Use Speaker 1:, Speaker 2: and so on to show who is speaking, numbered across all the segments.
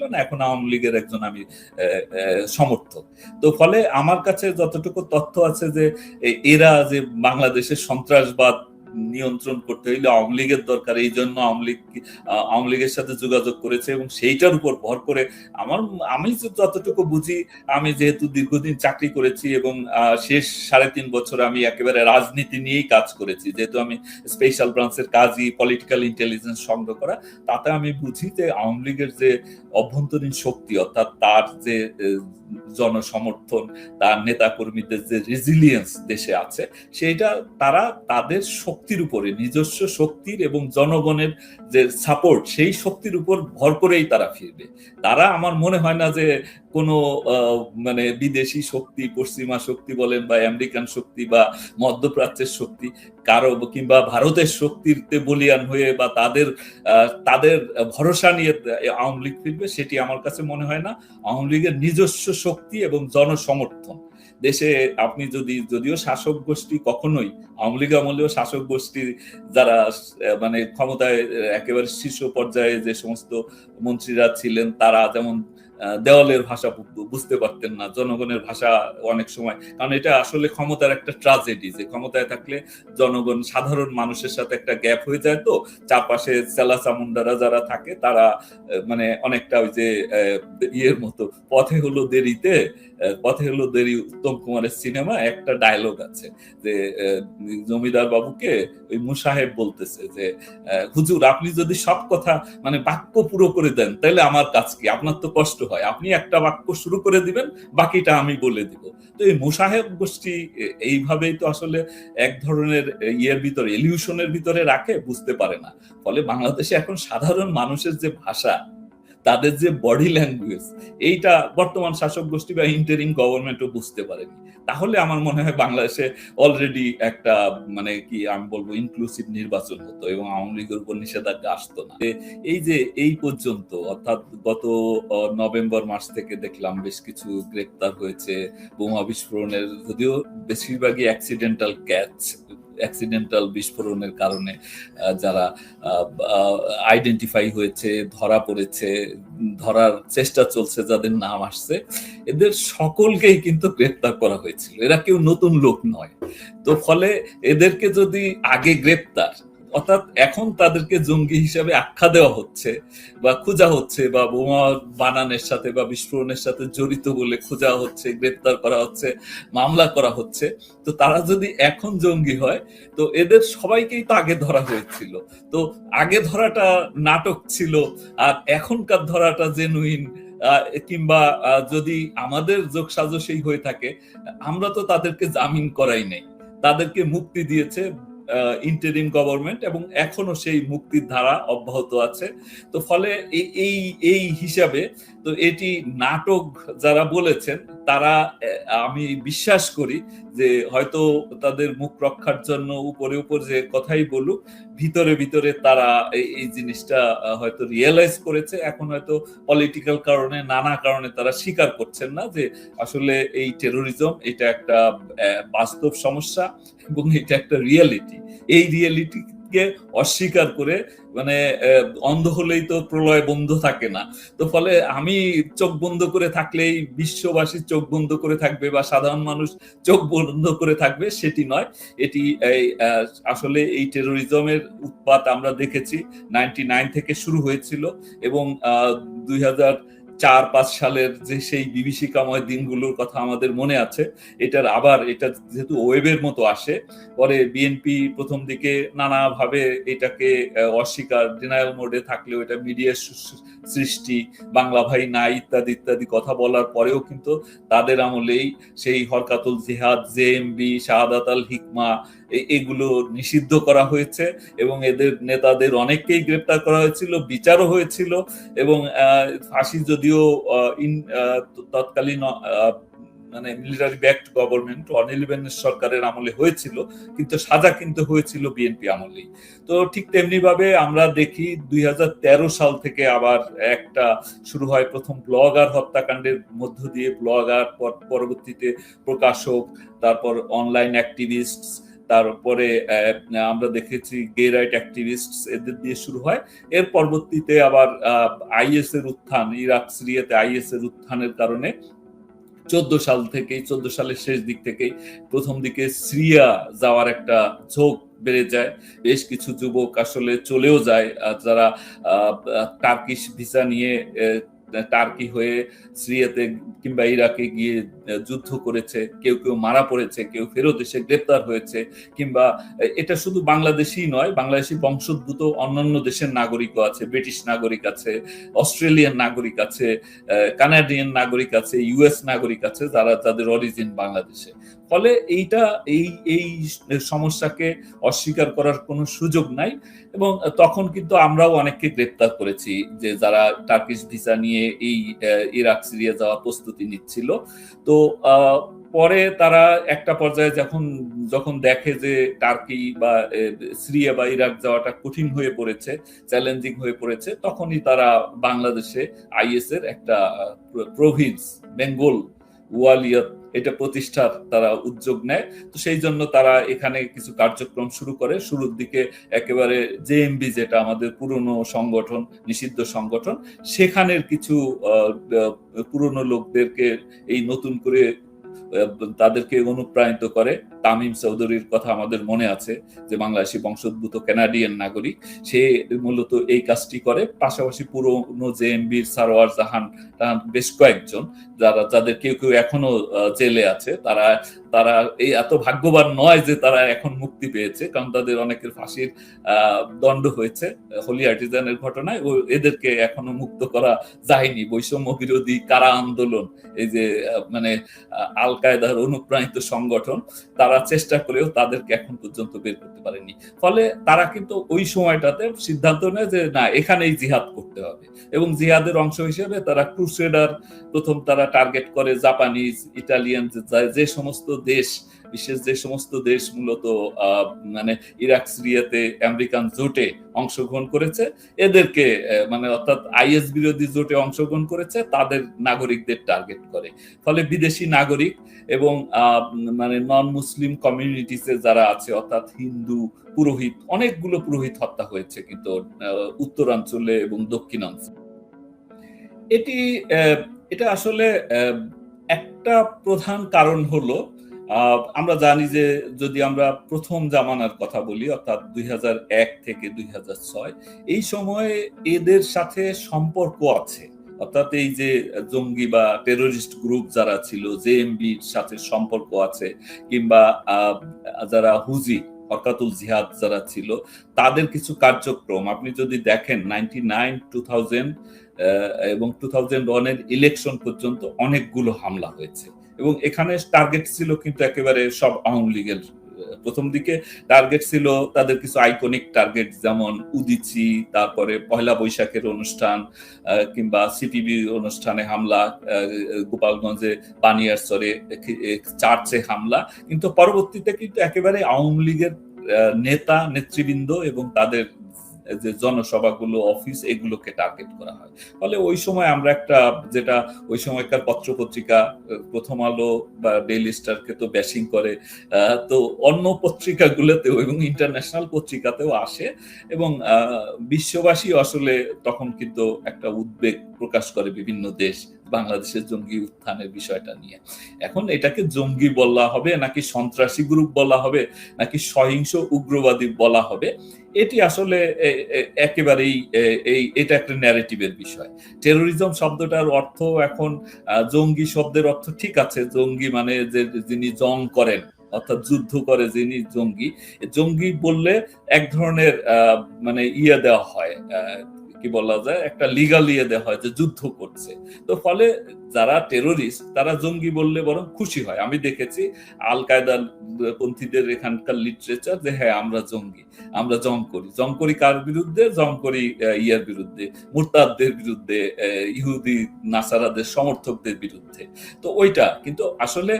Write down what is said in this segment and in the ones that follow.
Speaker 1: না, এখন আওয়ামী লীগের একজন আমি সমর্থক। তো ফলে আমার কাছে যতটুকু তথ্য আছে যে এরা যে বাংলাদেশের সন্ত্রাসবাদ নিয়ন্ত্রণ করতে হইলে আওয়ামী লীগের দরকার, এই জন্য আওয়ামী লীগের সাথে যোগাযোগ করেছে এবং সেইটার উপর ভর করে আমি যতটুকু বুঝি, আমি যেহেতু দীর্ঘদিন চাকরি করেছি এবং শেষ 3.5 বছর আমি একেবারে রাজনীতি নিয়েই কাজ করেছি, যেহেতু আমি স্পেশাল ব্রাঞ্চের কাজই পলিটিক্যাল ইন্টেলিজেন্স সংগ্রহ করা, তাতে আমি বুঝি যে আওয়ামী লীগের যে অভ্যন্তরীণ শক্তি, অর্থাৎ তার যে জনসমর্থন, তার নেতা কর্মীদের যে রেজিলিয়েন্স দেশে আছে, সেইটা তারা তাদের শক্তির উপরে, নিজস্ব শক্তির এবং জনগণের যে সাপোর্ট, সেই শক্তির উপর ভর করেই তারা ফিরবে। তারা আমার মনে হয় না যে কোনো মানে বিদেশি শক্তি, পশ্চিমা শক্তি বলেন বা আমেরিকান শক্তি বা মধ্যপ্রাচ্যের শক্তি কারো কিংবা ভারতের শক্তিতে বলিয়ান হয়ে বা তাদের ভরসা নিয়ে আওয়ামী লীগ ফিরবে, সেটি আমার কাছে মনে হয় না। আওয়ামী লীগের নিজস্ব শক্তি এবং জনসমর্থন দেশে, আপনি যদিও শাসক গোষ্ঠী কখনোই, আওয়ামী লীগ আমলেও শাসক গোষ্ঠী যারা মানে ক্ষমতায় একেবারে শীর্ষ পর্যায়ে যে সমস্ত মন্ত্রীরা ছিলেন, তারা যেমন দেওয়ালের ভাষা বুঝতে পারতেন না, জনগণের ভাষা অনেক সময়, কারণ এটা আসলে ক্ষমতার একটা ট্রাজেডি, যে ক্ষমতায় থাকলে জনগণ, সাধারণ মানুষের সাথে একটা গ্যাপ হয়ে যায়। তো চারপাশে চেলা চামুন্ডারা যারা থাকে তারা মানে অনেকটা ওই যে ইয়ের মতো, পথে হলো দেরি উত্তম কুমারের সিনেমা একটা ডায়লগ আছে যে জমিদার বাবুকে ওই মুসাহেব বলতেছে যে হুজুর, আপনি যদি সব কথা মানে বাক্য পুরো করে দেন তাহলে আমার কাজ কি, আপনার তো কষ্ট হয়, আপনি একটা বাক্য শুরু করে দিবেন, বাকিটা আমি বলে দিব। তো এই মুসাহেব গোষ্ঠী এইভাবেই তো আসলে এক ধরনের ইয়ের ভিতরে, ইলিউশনের ভিতরে রাখে, বুঝতে পারে না। ফলে বাংলাদেশে এখন সাধারণ মানুষের যে ভাষা, তাদের যে বডি ল্যাঙ্গুয়েজ, এইটা বর্তমান শাসক গোষ্ঠী বা ইন্টারিম গভর্নমেন্টও বুঝতে পারেনি। তাহলে আমার মনে হয় বাংলাদেশে অলরেডি একটা মানে কি আমি বলবো ইনক্লুসিভ নির্বাচন হতো এবং আওয়ামী লীগের উপর নিষেধাজ্ঞা আসতো না। এই যে এই পর্যন্ত, অর্থাৎ গত নভেম্বর মাস থেকে দেখলাম বেশ কিছু গ্রেপ্তার হয়েছে, বোমা বিস্ফোরণের, যদিও বেশিরভাগই অ্যাক্সিডেন্টাল বিস্ফোরণের কারণে যারা আইডেন্টিফাই হয়েছে, ধরা পড়েছে, ধরার চেষ্টা চলছে, যাদের নাম আসছে, এদের সকলকেই কিন্তু গ্রেপ্তার করা হয়েছিল। এরা কেউ নতুন লোক নয়। তো ফলে এদেরকে যদি আগে গ্রেপ্তার, অর্থাৎ এখন তাদেরকে জঙ্গি হিসাবে আখ্যা দেওয়া হচ্ছে বা খোঁজা হচ্ছে, বা বোমা বানানোর সাথে বা বিস্ফোরণের সাথে জড়িত বলে খোঁজা হচ্ছে, গ্রেপ্তার করা হচ্ছে, মামলা করা হচ্ছে, তো তারা যদি এখন জঙ্গি হয়, তো এদের সবাইকেই তো আগে ধরা হয়েছিল। তো আগে ধরাটা নাটক ছিল, আর এখনকার ধরাটা জেনুইন, কিংবা যদি আমাদের যোগসাজশেই হয়ে থাকে, আমরা তো তাদেরকে জামিন করাই নাই, তাদেরকে মুক্তি দিয়েছে ইন্টারিম গভর্নমেন্ট, এবং এখনো সেই মুক্তির ধারা অব্যাহত আছে। তো ফলে এই এই হিসাবে তো এটি নাটক যারা বলেছেন, তারা আমি বিশ্বাস করি যে হয়তো তাদের মুখ রক্ষার জন্য উপরে উপর যে কথাই বলুক, ভিতরে ভিতরে তারা এই জিনিসটা হয়তো রিয়েলাইজ করেছে। এখন হয়তো পলিটিক্যাল কারণে, নানা কারণে তারা স্বীকার করছেন না যে আসলে এই টেরোরিজম এটা একটা বাস্তব সমস্যা এবং এটা একটা রিয়েলিটি। এই রিয়েলিটিকে অস্বীকার করে মানে অন্ধ হলেই তো প্রলয় বন্ধ থাকে না। তো ফলে আমি চোখ বন্ধ করে থাকলেই বিশ্ববাসী চোখ বন্ধ করে থাকবে বা সাধারণ মানুষ চোখ বন্ধ করে থাকবে, সেটি নয়। এটি আসলে এই টেরোরিজমের উৎপাত আমরা দেখেছি 99 থেকে শুরু হয়েছিল এবং 2004-5 সালের যে সেই বিভীষিকাময় দিনগুলোর কথা আমাদের মনে আছে। এটা যেহেতু ওয়েবের মতো আসে, পরে বিএনপি প্রথম দিকে নানাভাবে এটাকে অস্বীকার, ডিনায়াল মোডে থাকলেও এটা মিডিয়ার সৃষ্টি, বাংলা ভাই নাই ইত্যাদি ইত্যাদি কথা বলার পরেও কিন্তু তাদের আমলেই সেই হরকাতুল জিহাদ, জেএমবি, শাহাদাত আল হিকমা, এগুলো নিষিদ্ধ করা হয়েছে এবং এদের নেতাদের অনেককেই গ্রেপ্তার করা হয়েছিল, বিচারও হয়েছিল এবং ফাঁসি যদিও তৎকালীন মানে মিলিটারি ব্যাকড গভর্নমেন্ট অনিল বেনের সরকারের আমলে হয়েছিল, কিন্তু সাজা কিন্তু হয়েছিল বিএনপি আমলেই। তো ঠিক তেমনি ভাবে আমরা দেখি 2013 সাল থেকে আবার একটা শুরু হয়, প্রথম ব্লগার হত্যাকাণ্ডের মধ্য দিয়ে, ব্লগার, পরবর্তীতে প্রকাশক, তারপর অনলাইন অ্যাক্টিভিস্ট, তারপরে আমরা দেখেছি গে রাইট অ্যাক্টিভিস্ট, এদের দিয়ে শুরু হয়। এর পরবর্তীতে আবার আইএস এর উত্থান, ইরাক সিরিয়াতে আইএস এর উত্থানের কারণে 14 সালের শেষ দিক থেকেই প্রথম দিকে সিরিয়া যাওয়ার একটা ঝোঁক বেড়ে যায়। বেশ কিছু যুবক আসলে চলেও যায়, যারা টার্কিশ ভিসা নিয়ে টার্কি হয়ে সিরিয়াতে কিংবা ইরাকে গিয়ে যুদ্ধ করেছে, কেউ কেউ মারা পড়েছে, কেউ ফেরত এসে গ্রেপ্তার হয়েছে, কিংবা এটা শুধু বাংলাদেশি নয়, বাংলাদেশি বংশোদ্ভূত অন্যান্য দেশের নাগরিকও আছে, ব্রিটিশ নাগরিক আছে, অস্ট্রেলিয়ান নাগরিক আছে, কানাডিয়ান নাগরিক আছে, ইউএস নাগরিক আছে, যারা যাদের অরিজিন বাংলাদেশে। ফলে এই সমস্যাকে অস্বীকার করার কোনো সুযোগ নাই। এবং তখন কিন্তু আমরাও অনেককে গ্রেপ্তার করেছি, যে যারা টার্কিশ ভিসা নিয়ে এই ইরাক সিরিয়া যাওয়ার প্রস্তুতি নিচ্ছিল। তো পরে তারা একটা পর্যায়ে যখন দেখে যে টার্কি বা সিরিয়া বা ইরাক যাওয়াটা কঠিন হয়ে পড়েছে, চ্যালেঞ্জিং হয়ে পড়েছে, তখনই তারা বাংলাদেশে আইএস এর একটা প্রভিন্স বেঙ্গল ওয়ালিয়ত এটা প্রতিষ্ঠার তারা উদ্যোগ নেয়। তো সেই জন্য তারা এখানে কিছু কার্যক্রম শুরু করে। শুরুর দিকে একেবারে জেএমবি, যেটা আমাদের পুরনো সংগঠন, নিষিদ্ধ সংগঠন, সেখানের কিছু পুরনো লোকদেরকে এই নতুন করে তাদেরকে অনুপ্রাণিত করে। তামিম চৌধুরীর কথা আমাদের মনে আছে, যে বাংলাদেশি বংশোদ্ভূত কানাডিয়ান নাগরিক, সে মূলত এই কাজটি করে। পাশাপাশি পুরনো জেএমবির সারোয়ার জাহান বেশ কয়েকজন, যাদের কেউ কেউ এখনো জেলে আছে, তারা এই এত ভাগ্যবান নয় যে তারা এখন মুক্তি পেয়েছে, কারণ তাদের অনেকের ফাঁসির দণ্ড হয়েছে হোলি আর্টিজানের ঘটনায়। এদেরকে এখনো মুক্ত করা যায়নি। বৈষম্য বিরোধী কারা আন্দোলন, এই যে মানে আল কায়দার অনুপ্রাণিত সংগঠন, তারা চেষ্টা করেও তাদেরকে এখন পর্যন্ত বের করতে পারেনি। ফলে তারা কিন্তু ওই সময়টাতে সিদ্ধান্ত নেয় যে না, এখানেই জিহাদ করতে হবে। এবং জিহাদের অংশ হিসেবে তারা ক্রুসেডার প্রথম তারা টার্গেট করে জাপানিজ, ইটালিয়ান, যে সমস্ত দেশ, বিশেষ যে সমস্ত দেশ মূলত মানে ইরাক সিরিয়াতে আমেরিকান জোটে অংশগ্রহণ করেছে, এদেরকে মানে অর্থাৎ আইএস বিরোধী জোটে অংশগ্রহণ করেছে, তাদের নাগরিকদের টার্গেট করে। ফলে বিদেশি নাগরিক এবং মানে নন মুসলিম কমিউনিটিসে যারা আছে, অর্থাৎ হিন্দু, পুরোহিত, অনেকগুলো পুরোহিত হত্যা হয়েছে কিন্তু উত্তরাঞ্চলে এবং দক্ষিণাঞ্চলে। এটা আসলে একটা প্রধান কারণ হলো, আমরা জানি যে যদি আমরা প্রথম জামানার কথা বলি, অর্থাৎ 2001 থেকে 2006, এই সময়ে এদের সাথে সম্পর্ক আছে। অর্থাৎ এই যে জঙ্গি বা টেরোরিস্ট গ্রুপ যারা ছিল, জেএমবির সাথে সম্পর্ক আছে, কিংবা যারা হুজি, হরকাতুল জিহাদ যারা ছিল, তাদের কিছু কার্যক্রম আপনি যদি দেখেন 99, 2000 এবং 2001 এর ইলেকশন পর্যন্ত অনেকগুলো হামলা হয়েছে। এবং এখানে টার্গেট ছিল কিন্তু একেবারে সব আওয়ামী লীগের। প্রথম দিকে টার্গেট ছিল তাদের কিছু আইকনিক টার্গেট, যেমন উদিচি, তারপরে পয়লা বৈশাখের অনুষ্ঠান, কিংবা সিপিবি অনুষ্ঠানে হামলা, গোপালগঞ্জে বানিয়ারচরে চার্চে হামলা। কিন্তু পরবর্তীতে কিন্তু একেবারে আওয়ামী লীগের নেতা নেতৃবৃন্দ এবং তাদের যে জনসভাগুলো, অফিস, এগুলোকে টার্গেট করা হয়। ফলে ওই সময় আমরা একটা, যেটা ওই সময়কার পত্রপত্রিকা, প্রথম আলো বা ডেইলি স্টারকে তো ব্যাশিং করে, তো অন্য পত্রিকাগুলোতেও এবং ইন্টারন্যাশনাল পত্রিকাতেও আসে, এবং বিশ্ববাসী আসলে তখন কিন্তু একটা উদ্বেগ প্রকাশ করে বিভিন্ন দেশ বাংলাদেশের জঙ্গি উত্থানের বিষয়টা নিয়ে। এখন এটাকে জঙ্গি বলা হবে নাকি সন্ত্রাসী গ্রুপ বলা হবে নাকি সহিংস উগ্রবাদী বলা হবে, এটি আসলে একেবারেই এটা একটা ন্যারেটিভের বিষয়। টেরোরিজম শব্দটার অর্থ এখন, জঙ্গি শব্দের অর্থ ঠিক আছে, জঙ্গি মানে যে যিনি জং করেন, অর্থাৎ যুদ্ধ করে যিনি জঙ্গি। জঙ্গি বললে এক ধরনের মানে দেওয়া হয়, কি বলা যায়, একটা লিগাল দেওয়া হয় যে যুদ্ধ করছে। তো ফলে যারা টেরোরিস্ট তারা জঙ্গি বললে বরং খুশি হয়। আমি দেখেছি আল কায়দা পন্থীদের এখানকার লিটারেচার, যে হ্যাঁ আমরা জঙ্গি, আমরা জং করি কার বিরুদ্ধে? জং করি বিরুদ্ধে, মুরতাদদের বিরুদ্ধে, ইহুদি নাসারাদের সমর্থকদের বিরুদ্ধে। তো ওইটা কিন্তু আসলে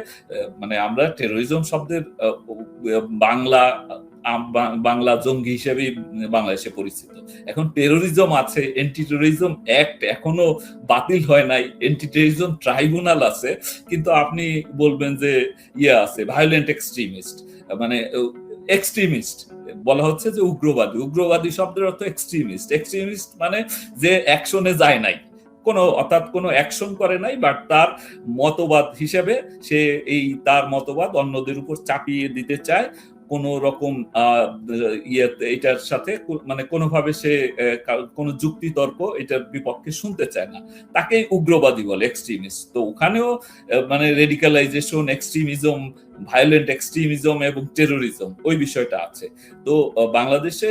Speaker 1: মানে আমরা টেরোরিজম শব্দের বাংলা জঙ্গি হিসেবে বাংলাদেশে পরিচিত। এখন টেরোরিজম আছে, এন্টি টেরোরিজম অ্যাক্ট এখনো বাতিল হয় নাই, এন্টি টেরোরিজম ট্রাইব্যুনাল আছে, কিন্তু আপনি বলবেন যে আছে ভায়োলেন্ট এক্সট্রিমিস্ট, মানে এক্সট্রিমিস্ট বলা হচ্ছে যে উগ্রবাদী। উগ্রবাদী শব্দের অর্থ এক্সট্রিমিস্ট। এক্সট্রিমিস্ট মানে যে অ্যাকশনে যায় নাই, অর্থাৎ কোনো অ্যাকশন করে নাই, বাট তার মতবাদ হিসেবে সে এই তার মতবাদ অন্যদের উপর চাপিয়ে দিতে চায় কোন রকম এটার সাথে, মানে কোনোভাবে সে কোনো যুক্তি তর্ক এটার বিপক্ষে শুনতে চায় না, তাকে উগ্রবাদী বলে, এক্সট্রিমিস্ট। তো ওখানেও মানে রেডিকালাইজেশন, এক্সট্রিমিজম, ভায়োলেন্ট এক্সট্রিমিজম এবং টেরোরিজম ওই বিষয়টা আছে। তো বাংলাদেশে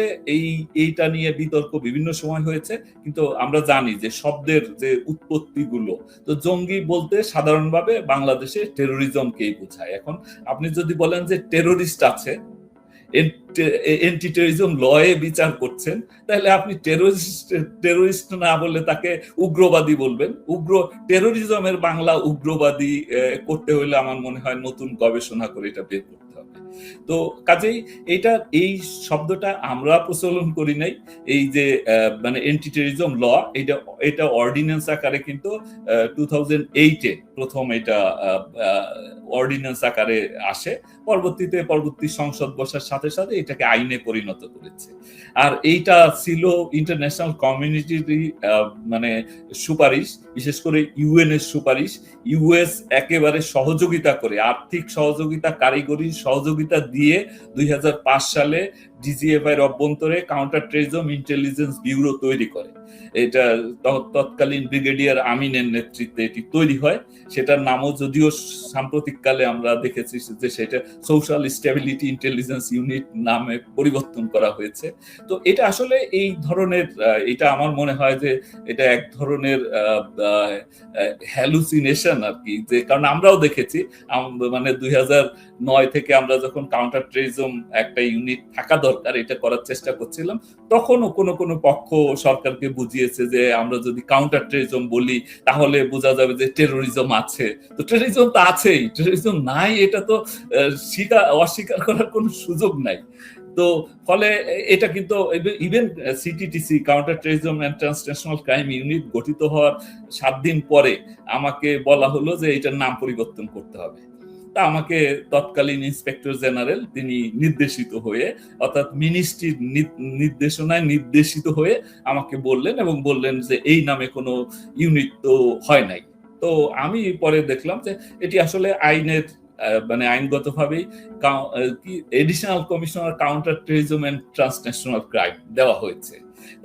Speaker 1: এইটা নিয়ে বিতর্ক বিভিন্ন সময় হয়েছে, কিন্তু আমরা জানি যে শব্দের যে উৎপত্তিগুলো, তো জঙ্গি বলতে সাধারণভাবে বাংলাদেশে টেরোরিজমকেই বোঝায়। এখন আপনি যদি বলেন যে টেরোরিস্ট আছে, এন্টি টেরোরিজম লয়ে বিচার করছেন, তাহলে আপনি টেরোরিস্ট না বললে তাকে উগ্রবাদী বলবেন। টেরোরিজমের বাংলা উগ্রবাদী করতে হলে আমার মনে হয় নতুন গবেষণা করে এটা বের করতে হবে। তো কাজেই এই শব্দটা আমরা প্রচলন করি নাই। এই যে মানে এন্টি টেরোরিজম ল, এটা অর্ডিন্যান্স আকারে কিন্তু 2008-এ প্রথম এটা অর্ডিন্যান্স আকারে আসে। পরবর্তী সংসদ বসার সাথে সাথে এটাকে আইনে পরিণত করেছে। আর এইটা ছিল ইন্টারন্যাশনাল কমিউনিটির মানে সুপারিশ, বিশেষ করে ইউএন এর সুপারিশ। ইউএস একেবারে সহযোগিতা করে, আর্থিক সহযোগিতা, কারিগরি সহযোগিতা দিয়ে 2005 সালে ডিজিএফআই এর অভ্যন্তরে কাউন্টার টেরোরিজম ইন্টেলিজেন্স ব্যুরো তৈরি করে। এটা তৎকালীন ব্রিগেডিয়ার আমিনের নেতৃত্বে এটি তৈরি হয়। সেটার নামও যদিও সাম্প্রতিককালে আমরা দেখেছি যে সেটা সোশ্যাল স্টেবিলিটি ইন্টেলিজেন্স ইউনিট নামে পরিবর্তন করা হয়েছে। তো এটা আসলে এই ধরনের, এটা আমার মনে হয় যে এটা এক ধরনের হ্যালুসিনেশন আর কি, যে কারণ আমরাও দেখেছি মানে 2009 থেকে আমরা যখন কাউন্টার টেরোরিজম একটা ইউনিট থাকা দরকার এটা করার চেষ্টা করছিলাম, তখনও কোনো পক্ষ সরকারকে বুঝিয়েছে যে আমরা যদি কাউন্টার টেরোরিজম বলি তাহলে বোঝা যাবে যে টেরোরিজম আছে। তো টেরোরিজম তো আছেই, টেরোরিজম নাই এটা তো অস্বীকার করার কোনো সুযোগ নাই। তো ফলে এটা কিন্তু even CTTC, counter terrorism and transnational crime unit গঠিত হওয়ার 7 দিন পরে আমাকে বলা হলো যে এটার নাম পরিবর্তন করতে হবে। তা আমাকে তৎকালীন ইন্সপেক্টর জেনারেল তিনি নির্দেশিত হয়ে, অর্থাৎ মিনিস্ট্রির নির্দেশনায় নির্দেশিত হয়ে আমাকে বললেন এবং বললেন যে এই নামে কোনো ইউনিট তো হয় নাই। তো আমি পরে দেখলাম যে এটি আসলে আইনের মানে আইনগতভাবেই additional commissioner counter terrorism and transnational crime দেওয়া হয়েছে,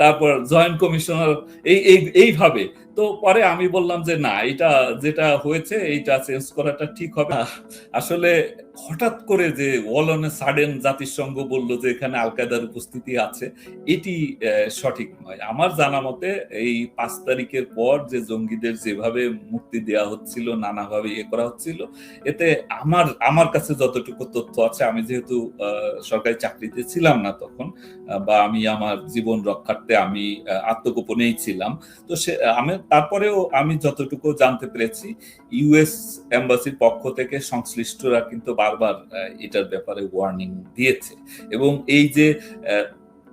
Speaker 1: তারপর জয়েন্ট কমিশনার এইভাবে। তো পরে আমি বললাম যে না, এটা যেটা হয়েছে এইটা চেঞ্জ করাটা ঠিক হবে। আসলে হঠাৎ করে যে অল অন এ সাডেন জাতিসংঘ বলল যে এখানে আল কায়দার উপস্থিতি আছে, এটি সঠিক নয়। আমার জানা মতে এই 5 তারিখের পর যে জঙ্গিদের যেভাবে মুক্তি দেওয়া হচ্ছিল, নানাভাবে করা হচ্ছিল, এতে আমার কাছে যতটুকু তথ্য আছে, আমি যেহেতু সরকারি চাকরিতে ছিলাম না তখন, বা আমি আমার জীবন রক্ষার্থে আমি আত্মগোপনেই ছিলাম, তো তারপরেও আমি যতটুকু জানতে পেরেছি ইউএস এম্বাসির পক্ষ থেকে সংশ্লিষ্টরা কিন্তু বারবার এটার ব্যাপারে ওয়ার্নিং দিয়েছে, এবং এই যে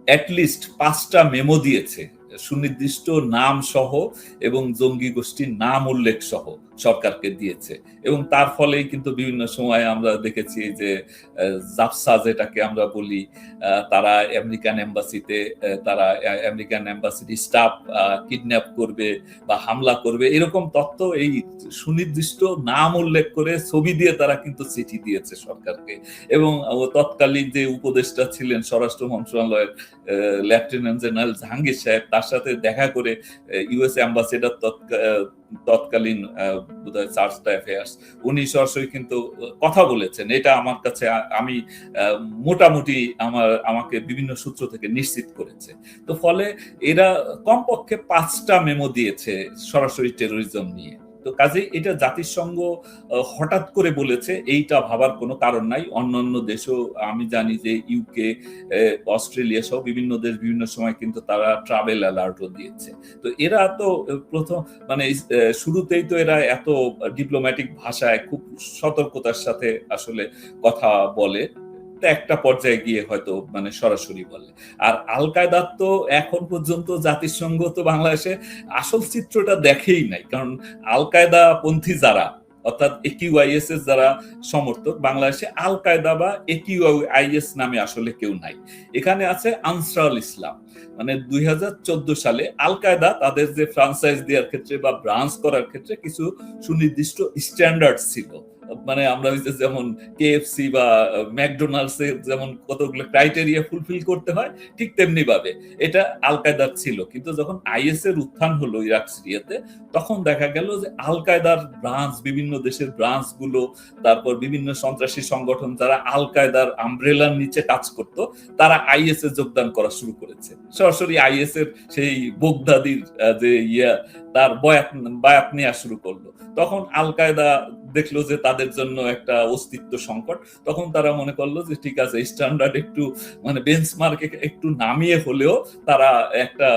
Speaker 1: অ্যাটলিস্ট 5টা মেমো দিয়েছে সুনির্দিষ্ট নাম সহ এবং জঙ্গি গোষ্ঠীর নাম উল্লেখ সহ সরকারকে দিয়েছে। এবং তার ফলেই কিন্তু বিভিন্ন সময় আমরা দেখেছি যে জাপসা যেটাকে আমরা বলি, তারা আমেরিকান এম্বাসিতে, তারা আমেরিকান এম্বাসির স্টাফ কিডন্যাপ করবে বা হামলা করবে, এরকম তথ্য এই সুনির্দিষ্ট নাম উল্লেখ করে ছবি দিয়ে তারা কিন্তু চিঠি দিয়েছে সরকারকে। এবং তৎকালীন যে উপদেষ্টা ছিলেন স্বরাষ্ট্র মন্ত্রণালয়ের লেফটেন্যান্ট জেনারেল জাহাঙ্গীর সাহেব, তার সাথে দেখা করে ইউএস অ্যাম্বাসেডর তৎকালীন বোধহয় চার্লস অ্যাফেয়ার্স, উনি সরাসরি কিন্তু কথা বলেছেন। এটা আমার কাছে, আমি মোটামুটি আমাকে বিভিন্ন সূত্র থেকে নিশ্চিত করেছে। তো ফলে এরা কমপক্ষে 5টা মেমো দিয়েছে সরাসরি টেরোরিজম নিয়ে। তো কাজেই এটা জাতিসংঘ হঠাৎ করে বলেছে এইটা ভাবার কোনো কারণ নাই। অন্যান্য দেশও আমি জানি যে ইউকে, অস্ট্রেলিয়া সহ বিভিন্ন দেশ বিভিন্ন সময় কিন্তু তারা ট্রাভেল অ্যালার্টও দিয়েছে। তো এরা তো প্রথম মানে শুরুতেই তো এরা এত ডিপ্লোম্যাটিক ভাষায় খুব সতর্কতার সাথে আসলে কথা বলে, একটা পর্যায়ে গিয়ে হয়তো মানে সরাসরি বলে। আর আল কায়দার তো এখন পর্যন্ত জাতিসংঘ তো বাংলাদেশে আসল চিত্রটা দেখেই নাই, কারণ আল কায়দা পন্থী যারা, অর্থাৎ একিউআইএস এর যারা সমর্থক, বাংলাদেশে আল কায়দা বা একিউআইএস নামে আসলে কেউ নাই। এখানে আছে আনসারুল ইসলাম। মানে 2014 সালে আল কায়দা তাদের যে ফ্রাঞ্চাইজ দেওয়ার ক্ষেত্রে বা ব্রাঞ্চ করার ক্ষেত্রে কিছু সুনির্দিষ্ট স্ট্যান্ডার্ড ছিল। মানে আমরা যেমন কেএফসি বা ম্যাকডোনাল্ডস এর যেমন কতগুলো ক্রাইটেরিয়া ফুলফিল করতে হয়, ঠিক তেমনি ভাবে এটা আল কায়দার ছিল। কিন্তু যখন আইএস এর উত্থান হলো ইরাক সিরিয়াতে, তখন দেখা গেল যে আল কায়দার ব্রাঞ্চ, বিভিন্ন দেশের ব্রাঞ্চ গুলো, তারপর বিভিন্ন সন্ত্রাসী সংগঠন যারা আল কায়দার আমব্রেলার নিচে কাজ করত, তারা আইএস এ যোগদান করা শুরু করেছে। সরাসরি আইএস এর সেই বোগদাদির যে তার বায়াত নেওয়া শুরু করলো। তখন আল কায়দা দেখলো যে তাদের জন্য একটা অস্তিত্ব সংকট, তখন তারা মনে করলো যে ঠিক আছে, স্ট্যান্ডার্ড একটু মানে বেঞ্চমার্ক একটু নামিয়ে হলেও তারা একটা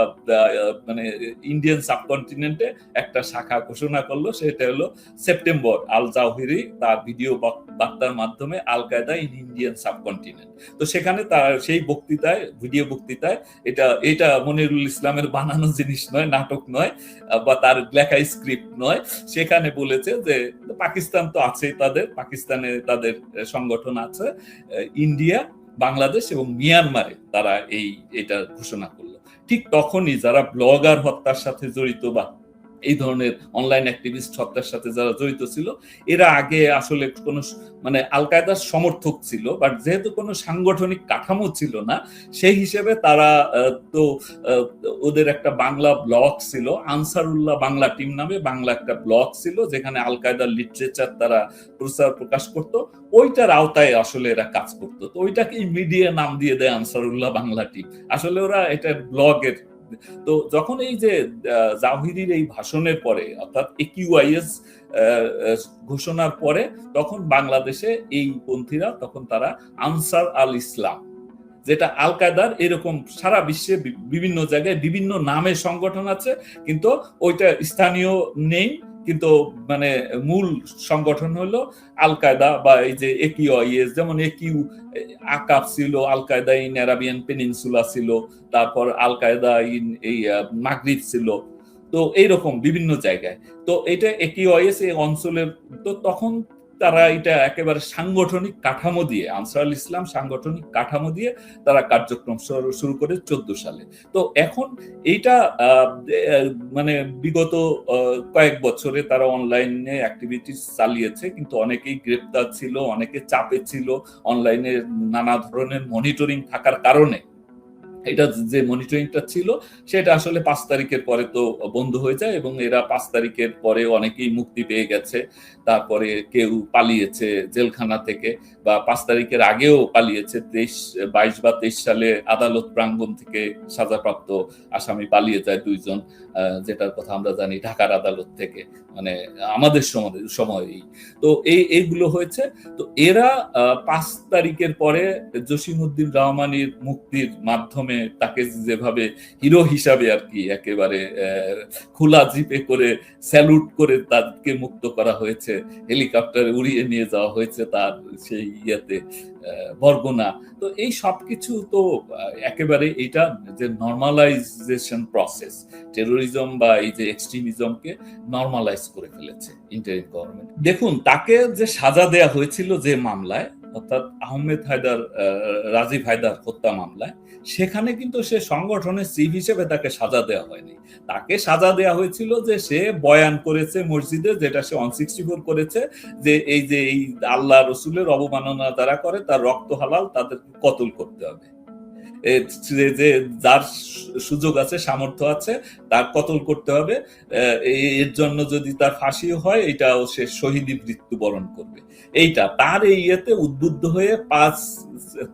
Speaker 1: মানে ইন্ডিয়ান সাবকন্টিনেন্টে একটা শাখা ঘোষণা করলো। সেটা হলো সেপ্টেম্বর আল জাওহিরি তার ভিডিও বার্তার মাধ্যমে আল কায়দা ইন ইন্ডিয়ান সাবকন্টিনেন্ট। তো সেখানে তার সেই বক্তৃতায়, ভিডিও বক্তৃতায়, এটা মনিরুল ইসলামের বানানো জিনিস নয়, নাটক নয়, বা তার লেখা স্ক্রিপ্ট নয়। সেখানে বলেছে যে পাকিস্তান তো আছে, পাকিস্তানে তাদের সংগঠন আছে, ইন্ডিয়া, বাংলাদেশ এবং মিয়ানমারে তারা এটা ঘোষণা করলো। ঠিক তখনই যারা ব্লগার হত্যার সাথে জড়িত বা এই ধরনের অনলাইন অ্যাক্টিভিস্ট হত্যার সাথে যারা জড়িত ছিল, এরা আগে আসলে কোনো মানে আল কায়দার সমর্থক ছিল, বাট যেহেতু কোনো সাংগঠনিক কাঠামো ছিল না, সেই হিসেবে তারা তো ওদের একটা বাংলা ব্লগ ছিল, আনসারুল্লাহ বাংলা টিম নামে বাংলা একটা ব্লগ ছিল, যেখানে আল কায়দার লিটারেচার তারা প্রকাশ করত। ওইটার আওতায় আসলে এরা কাজ করতো। তো ওইটাকে মিডিয়া নাম দিয়ে দেয় আনসারুল্লাহ বাংলা টিম। আসলে ওরা এটা ব্লগের। তো যখন এই যে জাওহিরির এই ভাষণের পরে, অর্থাৎ একিউআইএস ঘোষণার পরে, তখন বাংলাদেশে এই পন্থীরা, তখন তারা আনসার আল ইসলাম, যেটা আল কায়দার এরকম সারা বিশ্বে বিভিন্ন জায়গায় বিভিন্ন নামে সংগঠন আছে, কিন্তু ওইটা স্থানীয় নেই, কিন্তু মানে মূল সংগঠন হলো আল কায়দা বা এই যে একিউআইএস। যেমন আকাব ছিল, আল কায়দা ইন আরাবিয়ান পেনিনসুলা ছিল, তারপর আল কায়দা ইন এই মাগরিব ছিল। তো এইরকম বিভিন্ন জায়গায়। তো এটা একিউআইএস এই অঞ্চলের, তো তখন তারা এটা একেবারে সাংগঠনিক কাঠামো দিয়ে, আনসারুল ইসলাম সাংগঠনিক কাঠামো দিয়ে তারা কার্যক্রম শুরু করে 14 সালে। তো এখন এইটা মানে বিগত কয়েক বছরে তারা অনলাইনে অ্যাক্টিভিটিস চালিয়েছে, কিন্তু অনেকেই গ্রেপ্তার ছিল, অনেকে চাপে ছিল, অনলাইনে নানা ধরনের মনিটরিং থাকার কারণে। এটা যে মনিটরিংটা ছিল সেটা আসলে 5 তারিখের পরে তো বন্ধ হয়ে যায়, এবং এরা 5 তারিখের পরে অনেকেই মুক্তি পেয়ে গেছে, তারপরে কেউ পালিয়েছে জেলখানা থেকে, বা 5 তারিখের আগেও পালিয়েছে। 22 বা 23 সালে আদালত প্রাঙ্গণ থেকে সাজাপ্রাপ্ত আসামি পালিয়ে যায় 2 জন, যেটার কথা আমরা জানি, ঢাকার আদালত থেকে, মানে আমাদের সময়ই। তো এইগুলো হয়েছে। তো এরা 5 তারিখের পরে জসিমউদ্দিন রহমানীর মুক্তির মাধ্যমে তাকে যেভাবে হিরো হিসাবে আর কি একেবারে খোলা জিপে করে স্যালুট করে তাকে মুক্ত করা হয়েছে, হেলিকপ্টারে উড়িয়ে নিয়ে যাওয়া হয়েছে তার সেই বরগুনা। তো এই সবকিছু তো একেবারে এটা যে নর্মালাইজেশন প্রসেস, টেরোরিজম বা এই যে এক্সট্রিমিজমকে নর্মালাইজ করে ফেলেছে ইন্টারিম গভর্নমেন্ট। দেখুন, তাকে যে সাজা দেয়া হয়েছিল যে মামলায়, অর্থাৎ আহমেদ হায়দার, রাজীব হায়দার হত্যা মামলায়, সেখানে কিন্তু সে সংগঠনের চিফ হিসেবে তাকে সাজা দেওয়া হয়নি। তাকে সাজা দেওয়া হয়েছিল যে সে বয়ান করেছে মসজিদে, যেটা সে 164 করেছে, যে এই আল্লাহ রসুলের অবমাননা যারা করে তার রক্ত হালাল, তাদের কতল করতে হবে, যে যার সুযোগ আছে, সামর্থ্য আছে, তার কতল করতে হবে, এর জন্য যদি তার ফাঁসি হয় এটাও সে শহীদি মৃত্যুবরণ করবে। এইটা তার এই ইয়েতে উদ্বুদ্ধ হয়ে 5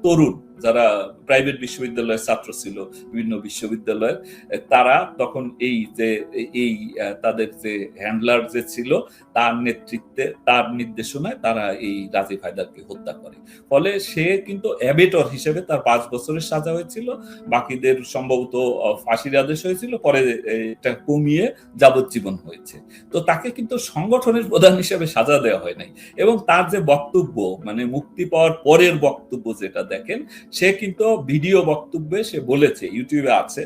Speaker 1: তরুণ যারা প্রাইভেট বিশ্ববিদ্যালয়ের ছাত্র ছিল, বিভিন্ন বিশ্ববিদ্যালয়ের, তারা তখন তাদের যে হ্যান্ডলার যে ছিল তার নেতৃত্বে, তার নির্দেশনায় তারা এই রাজীব হায়দারকে হত্যা করে। ফলে সে কিন্তু অ্যাবেটর হিসেবে তার 5 বছরের সাজা হয়েছিল, বাকিদের সম্ভবত ফাঁসির আদেশ হয়েছিল, পরে এটা কমিয়ে যাবজ্জীবন হয়েছে। তো তাকে কিন্তু সংগঠনের প্রধান হিসেবে সাজা দেওয়া হয় নাই। এবং তার যে বক্তব্য, মানে মুক্তি পাওয়ার পরের বক্তব্য যেটা দেখেন, সে কিন্তু ভিডিও বক্তব্যে সে বলেছে, ইউটিউবে আছে,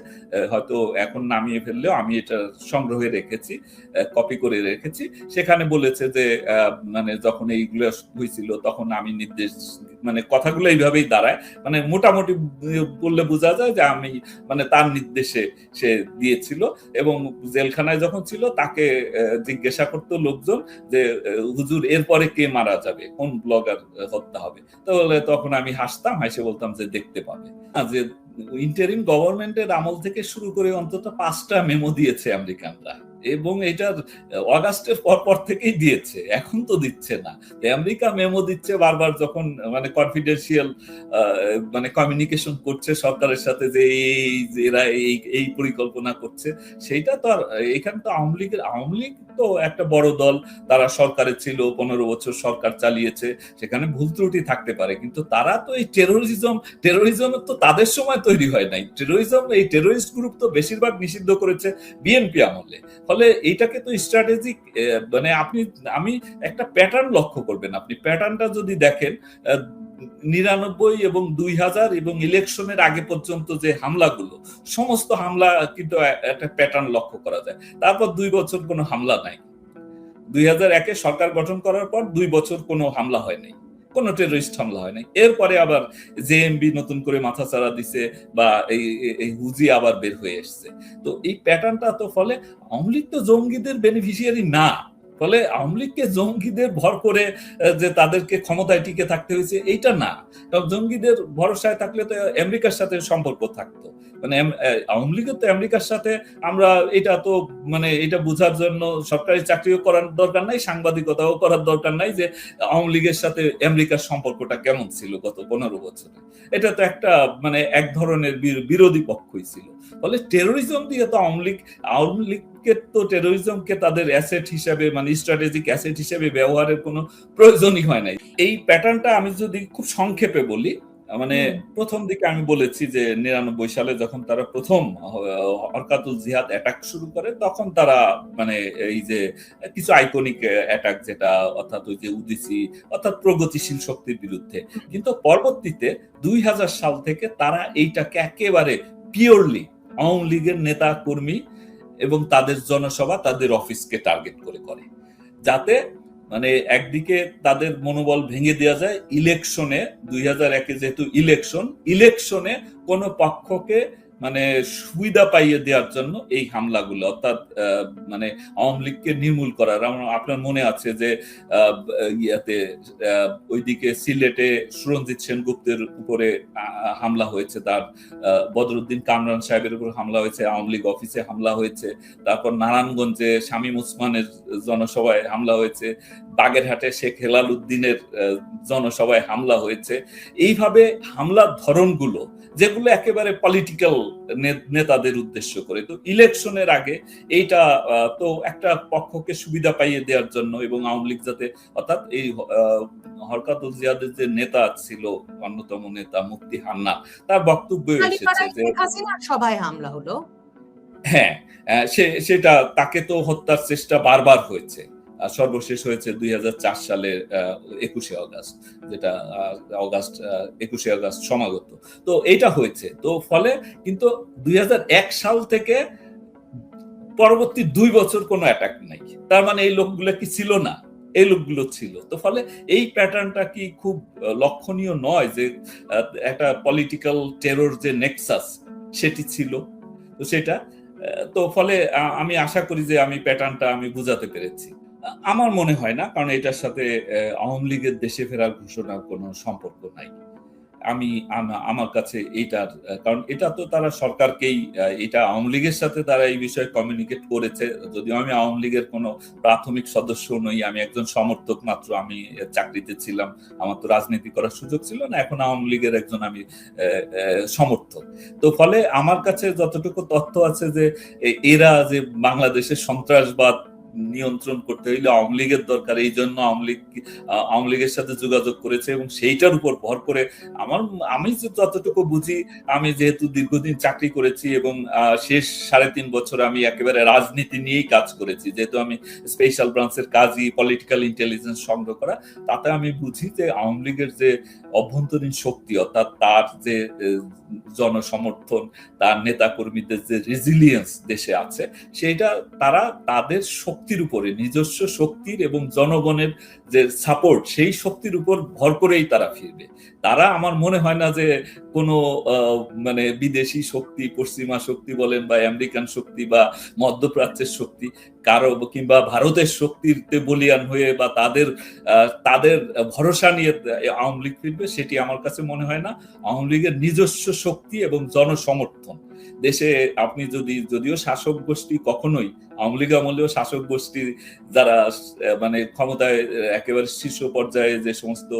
Speaker 1: হয়তো এখন নামিয়ে ফেললেও আমি এটা সংগ্রহে রেখেছি, কপি করে রেখেছি। সেখানে বলেছে যে মানে যখন এইগুলো হয়েছিল তখন আমি নির্দেশ, মানে কথাগুলো এইভাবেই দাঁড়ায়, মানে মোটামুটি বললে বোঝা যায় যে আমি মানে তার নির্দেশে সে দিয়েছিল। এবং জেলখানায় যখন ছিল তাকে জিজ্ঞাসা করতো লোকজন যে হুজুর এরপরে কে মারা যাবে, কোন ব্লগার হত্যা হবে, তাহলে তখন আমি হাসতাম, হাসে বলতাম যে দেখতে পাবে। যে ইন্টারিম গভর্নমেন্টের আমল থেকে শুরু করে অন্তত 5টা মেমো দিয়েছে আমেরিকানরা, এবং এটার অগাস্টের পর থেকেই দিয়েছে, এখন তো দিচ্ছে না। আমেরিকা মেমো দিচ্ছে বারবার যখন মানে কনফিডেন্সিয়াল মানে কমিউনিকেশন করছে সরকারের সাথে যে এরা এই পরিকল্পনা করছে, সেইটা তো আর এখানে তো আওয়ামী লীগ তো একটা বড় দল, তারা সরকারে ছিল, 15 বছর সরকার চালিয়েছে, সেখানে ভুল ত্রুটি থাকতে পারে, কিন্তু তারা তো এই টেরোরিজম তো তাদের সময় তৈরি হয় নাই। এই টেরোরিস্ট গ্রুপ তো বেশিরভাগ নিষিদ্ধ করেছে বিএনপি আমলে। ফলে এইটাকে তো স্ট্র্যাটেজিক, মানে আমি একটা প্যাটার্ন লক্ষ্য করবেন, আপনি প্যাটার্নটা যদি দেখেন 99 এবং 2000 এবং ইলেকশনের আগে পর্যন্ত যে হামলাগুলো, সমস্ত হামলা কিন্তু একটা প্যাটার্ন লক্ষ্য করা যায়। তারপর 2 বছর কোনো হামলা নাই। 2001-এ সরকার গঠন করার পর 2 বছর কোনো হামলা হয় নাই, কোনো টেররিস্ট হামলা হয় নাই। এরপরে আবার জেএমবি নতুন করে মাথাচাড়া দিছে, বা এই হুজি আবার বের হয়ে এসছে। তো এই প্যাটার্নটা তো, ফলে আওয়ামী লীগ তো জঙ্গিদের বেনিফিশিয়ারি না, ফলে আওয়ামী লীগকে জঙ্গিদের ভর করে যে তাদেরকে ক্ষমতায় টিকে থাকতে হয়েছে এইটা না। কারণ জঙ্গিদের ভরসায় থাকলে তো আমেরিকার সাথে সম্পর্ক থাকতো, মানে আওয়ামী লীগের তো আমেরিকার সাথে, আমরা এটা তো মানে এটা বোঝার জন্য সরকারি চাকরিও করার দরকার নাই, সাংবাদিকতাও করার দরকার নাই যে আওয়ামী লীগের সাথে আমেরিকার সম্পর্কটা কেমন ছিল গত 15 বছরে। এটা তো একটা মানে এক ধরনের বিরোধী পক্ষই ছিল। ফলে টেরোরিজম দিয়ে তো আওয়ামী লীগকে তো টেরোরিজমকে তাদের অ্যাসেট হিসেবে, মানে স্ট্র্যাটেজিক অ্যাসেট হিসেবে ব্যবহারের কোনো প্রয়োজনই হয় নাই। এই প্যাটার্নটা আমি যদি খুব সংক্ষেপে বলি, মানে প্রথম দিকে আমি বলেছি যে 99 সালে যখন তারা প্রথম হরকাতুল জিহাদ অ্যাটাক শুরু করে, তখন তারা মানে এই যে কিছু আইকনিক অ্যাটাক, যেটা অর্থাৎ ওই যে উদিসি, অর্থাৎ প্রগতিশীল শক্তির বিরুদ্ধে, কিন্তু পরবর্তীতে 2000 সাল থেকে তারা এইটাকে একেবারে পিওরলি আওয়ামী লীগের নেতা কর্মী এবং তাদের জনসভা, তাদের অফিসকে টার্গেট করে, যাতে মানে একদিকে তাদের মনোবল ভেঙে দেওয়া যায় ইলেকশনে। 2001-এ যেহেতু ইলেকশনে কোন পক্ষকে মানে সুবিধা পাইয়ে দেওয়ার জন্য এই হামলাগুলো, অর্থাৎ মানে আওয়ামী লীগকে নির্মূল করার। আপনার মনে আছে যে ইয়াতে ওইদিকে সিলেটে সুরঞ্জিত সেনগুপ্তের উপরে হামলা হয়েছে, তার বদরুদ্দিন কামরান সাহেবের উপর হামলা হয়েছে, আওয়ামী লীগ অফিসে হামলা হয়েছে, তারপর নারায়ণগঞ্জে শামীম ওসমানের জনসভায় হামলা হয়েছে, বাগেরহাটে শেখ হেলাল উদ্দিনের জনসভায় হামলা হয়েছে। এইভাবে হামলার ধরনগুলো যেগুলো একেবারে পলিটিক্যাল নেতাদের উদ্দেশ্য করে, তো ইলেকশনের আগে এইটা তো একটা পক্ষকে সুবিধা পাইয়ে দেওয়ার জন্য, এবং আওয়ামী লীগ যাতে, অর্থাৎ এই হরকাতুল জিহাদের যে নেতা ছিল, অন্যতম নেতা মুফতি হান্না, তার বক্তব্য এসেছে যে
Speaker 2: সভায় হামলা হলো।
Speaker 1: হ্যাঁ, সেটা তাকে তো হত্যার চেষ্টা বারবার হয়েছে, সর্বশেষ হয়েছে 2004 সালের 21শে অগাস্ট, যেটা 21শে অগাস্ট সমাগত। তো এটা হয়েছে, তো ফলে কিন্তু 2001 সাল থেকে পরবর্তী 2 বছর কোনো অ্যাটাক নাই। তার মানে এই লোকগুলো কি ছিল না? এই লোকগুলো ছিল। তো ফলে এই প্যাটার্নটা কি খুব লক্ষণীয় নয় যে একটা পলিটিক্যাল টেরর যে নেক্সাস সেটি ছিল? তো সেটা তো ফলে আমি আশা করি যে আমি প্যাটার্নটা আমি বুঝাতে পেরেছি। আমার মনে হয় না, কারণ এটার সাথে আওয়ামী লীগের দেশে ফেরার ঘোষণার কোনো সম্পর্ক নাই। আমার কাছে এইটার, কারণ এটা তো তারা সরকারকেই, এটা আওয়ামী লীগের সাথে তারা এই বিষয়ে কমিউনিকেট করেছে। যদিও আমি আওয়ামী লীগের কোনো প্রাথমিক সদস্য নই, আমি একজন সমর্থক মাত্র, আমি চাকরিতে ছিলাম, আমার তো রাজনীতি করার সুযোগ ছিল না, এখন আওয়ামী লীগের একজন আমি সমর্থক। তো ফলে আমার কাছে যতটুকু তথ্য আছে যে এরা যে বাংলাদেশের সন্ত্রাসবাদ নিয়ন্ত্রণ করতে হইলে আওয়ামী লীগের দরকার, এই জন্য আওয়ামী লীগের সাথে যোগাযোগ করেছে এবং সেইটার উপর ভর করে আমি যতটুকু বুঝি, আমি যেহেতু দীর্ঘদিন চাকরি করেছি এবং শেষ 3.5 বছর আমি একেবারে রাজনীতি নিয়েই কাজ করেছি, যেহেতু আমি স্পেশাল ব্রাঞ্চের কাজই পলিটিক্যাল ইন্টেলিজেন্স সংগ্রহ করা, তাতে আমি বুঝি যে আওয়ামী লীগের যে অভ্যন্তরীণ শক্তি, অর্থাৎ তার যে জনসমর্থন, তার নেতা কর্মীদের যে রেজিলিয়েন্স দেশে আছে, সেটা তারা তাদের শক্তির উপরে, নিজস্ব শক্তির এবং জনগণের যে সাপোর্ট, সেই শক্তির উপর ভর করেই তারা ফিরবে। তারা, আমার মনে হয় না যে কোনো মানে বিদেশি শক্তি, পশ্চিমা শক্তি বলেন বা আমেরিকান শক্তি বা মধ্যপ্রাচ্যের শক্তি কারো কিংবা ভারতের শক্তিতে বলিয়ান হয়ে বা তাদের ভরসা নিয়ে আওয়ামী লীগ ফিরবে, সেটি আমার কাছে মনে হয় না। আওয়ামী লীগের নিজস্ব শক্তি এবং জনসমর্থন দেশে, আপনি যদিও শাসক গোষ্ঠী কখনোই, আওয়ামী লীগ আমলেও শাসক গোষ্ঠী যারা মানে ক্ষমতায় একেবারে শীর্ষ পর্যায়ে যে সমস্ত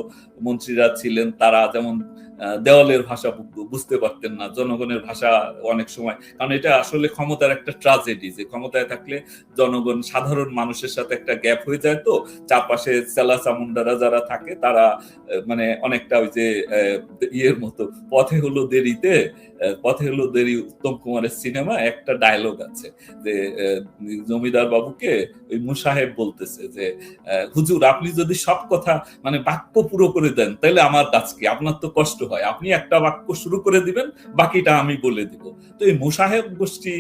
Speaker 1: মন্ত্রীরা ছিলেন, তারা যেমন দেওয়ালের ভাষা বুঝতে পারতেন না, জনগণের ভাষা অনেক সময়, কারণ এটা আসলে ক্ষমতার একটা ট্রাজেডি, যে ক্ষমতায় থাকলে জনগণ, সাধারণ মানুষের সাথে একটা গ্যাপ হয়ে যায়, তো চারপাশে চেলা চামুন্ডারা যারা থাকে তারা মানে অনেকটা ওই যে ইয়ের মতো, পথে হলো দেরি উত্তম কুমারের সিনেমা একটা ডায়লগ আছে যে জমিদার বাবুকে ওই মুসাহেব বলতেছে যে হুজুর, আপনি যদি সব কথা মানে বাক্য পুরো করে দেন তাহলে আমার কাজ কি, আপনার তো কষ্ট হয়, আপনি একটা বাক্য শুরু করে দিবেন, বাকিটা আমি বলে দিব। তো এই মুসাহেব গোষ্ঠী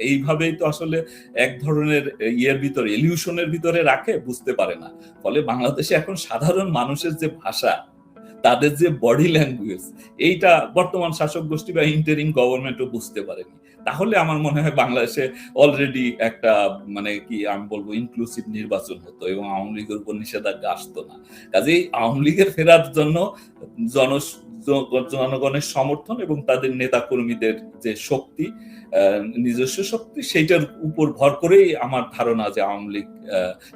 Speaker 1: এইভাবেই তো আসলে এক ধরনের ইয়ের ভিতরে, ইলিউশনের ভিতরে রাখে, বুঝতে পারে না। ফলে বাংলাদেশে এখন সাধারণ মানুষের যে ভাষা, তাদের যে বডি ল্যাঙ্গুয়েজ, এইটা বর্তমান শাসক গোষ্ঠী বা ইন্টারিম গভর্নমেন্টও বুঝতে পারেনি। তাহলে আমার মনে হয় বাংলাদেশে অলরেডি একটা মানে কি আমি বলবো ইনক্লুসিভ নির্বাচন হতো এবং আওয়ামী লীগের উপর নিষেধাজ্ঞা আসতো না। কাজেই আওয়ামী লীগের ফেরার জন্য জনগণের সমর্থন এবং তাদের নেতা কর্মীদের যে শক্তি, নিজস্ব শক্তি, সেইটার উপর ভর করেই আমার ধারণা যে আওয়ামী লীগ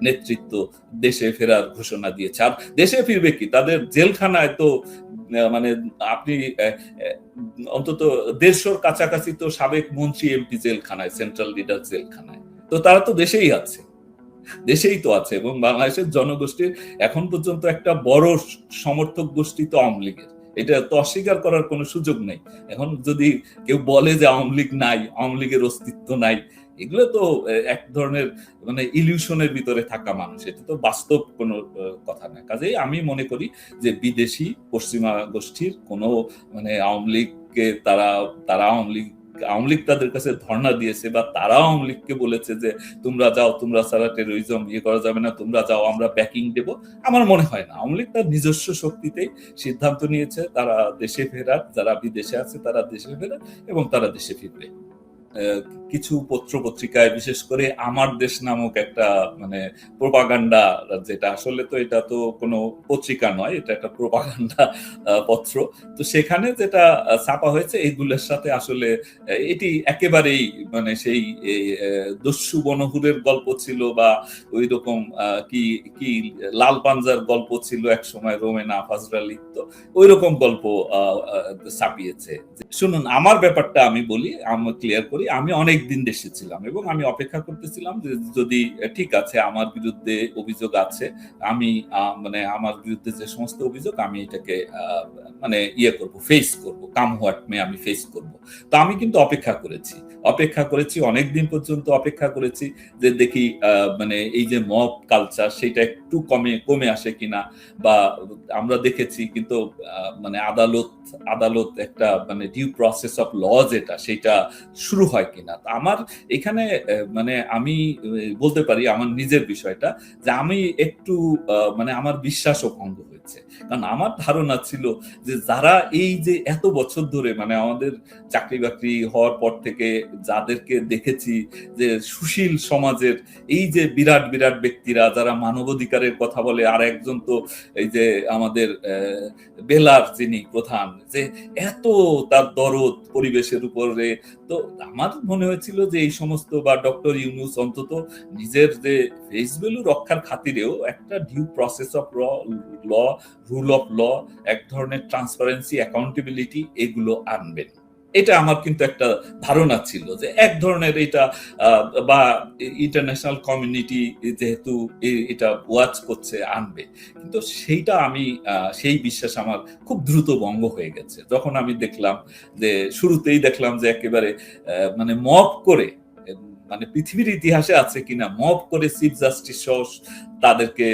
Speaker 1: নেতৃত্ব দেশে ফেরার ঘোষণা দিয়েছে। আর দেশে ফিরবে কি, তাদের জেলখানায় তো মানে আপনি অন্তত 150 কাছাকাছি তো সাবেক মন্ত্রী এমপি জেলখানায়, সেন্ট্রাল লিডার জেলখানায়, তো তারা তো দেশেই তো আছে এবং বাংলাদেশের জনগোষ্ঠীর এখন পর্যন্ত একটা বড় সমর্থক গোষ্ঠী তো আওয়ামী লীগের, এটা তো অস্বীকার করার কোনো সুযোগ নেই। এখন যদি কেউ বলে যে আওয়ামী লীগ নাই, আওয়ামী লীগের অস্তিত্ব নাই, এগুলো তো এক ধরনের মানে ইলিউশনের ভিতরে থাকা মানুষ, এটা তো বাস্তব কোনো কথা না। কাজেই আমি মনে করি যে বিদেশি পশ্চিমা গোষ্ঠীর কোনো মানে আওয়ামী লীগকে তারা আওয়ামী লীগ তাদের কাছে ধর্ণা দিয়েছে বা তারা আওয়ামী লীগকে বলেছে যে তোমরা যাও, তোমরা ছাড়া টেরোরিজম করা যাবে না, তোমরা যাও, আমরা ব্যাকিং দেব, আমার মনে হয় না। আওয়ামী লীগ তার নিজস্ব শক্তিতেই সিদ্ধান্ত নিয়েছে তারা দেশে ফেরার, যারা বিদেশে আছে তারা দেশে ফেরার এবং তারা দেশে ফিরবে। কিছু পত্র পত্রিকায় বিশেষ করে আমার দেশ নামক একটা মানে প্রোপাগান্ডা, যেটা আসলে তো এটা তো কোনো পত্রিকা নয়, এটা একটা প্রোপাগান্ডা পত্র, তো সেখানে যেটা ছাপা হয়েছে এইগুলোর সাথে আসলে এটি একেবারেই মানে সেই দস্যু বনহুরের গল্প ছিল বা ওই রকম কি কি লাল পাঞ্জার গল্প ছিল এক সময় রোমেনা ফাজরা লিখত, ওই রকম গল্প ছাপিয়েছে। শুনুন, আমার ব্যাপারটা আমি বলি, আমি ক্লিয়ার করি, আমি অনেক দিন দেশে ছিলাম এবং আমি অপেক্ষা করতেছিলাম যে যদি ঠিক আছে আমার বিরুদ্ধে অভিযোগ আছে, আমি মানে আমার বিরুদ্ধে যে সমস্ত অভিযোগ আমি এটাকে মানে করব, ফেস করব, কাম হোয়াট মে, আমি ফেস করব। তো আমি কিন্তু অপেক্ষা করেছি অনেকদিন পর্যন্ত অপেক্ষা করেছি যে দেখি মানে এই যে মব কালচার সেটা একটু কমে আসে কিনা, বা আমরা দেখেছি কিন্তু মানে আদালত একটা মানে ডিউ প্রসেস অফ ল যেটা, সেটা শুরু হয় কিনা। আমার এখানে মানে আমি বলতে পারি আমার নিজের বিষয়টা, যে আমি একটু মানে আমার বিশ্বাসও ভঙ্গ হয়েছে, কারণ আমার ধারণা ছিল যে যারা এই যে এত বছর ধরে মানে আমাদের চাকরি বাকরি হওয়ার পর থেকে যাদেরকে দেখেছি যে সুশীল সমাজের এই যে বিরাট বিরাট ব্যক্তিরা যারা মানবাধিকারের কথা বলে, আর একজন তো এই যে আমাদের বেলার যিনি প্রধান, যে এত তার দরদ পরিবেশের উপরে, তো আমার মনে হয়েছিল যে এই সমস্ত বা ডক্টর ইউনূস অন্তত নিজের যে ফেস ভ্যালু রক্ষার খাতিরেও একটা due process of law, rule of law, এক ধরনের ট্রান্সপারেন্সি, অ্যাকাউন্টেবিলিটি, এগুলো আনবেন। এটা আমার কিন্তু একটা ধারণা ছিল যে এক ধরনের এটা বা ইন্টারন্যাশনাল কমিউনিটি যেহেতু এটা ওয়াচ করছে আনবে, কিন্তু সেইটা আমি সেই বিশ্বাস আমার খুব দ্রুত ভঙ্গ হয়ে গেছে যখন আমি দেখলাম যে শুরুতেই দেখলাম যে একেবারে মানে মব করে, মানে পৃথিবীর ইতিহাসে আছে কিনা মব করে চিফ জাস্টিস সহ তাদেরকে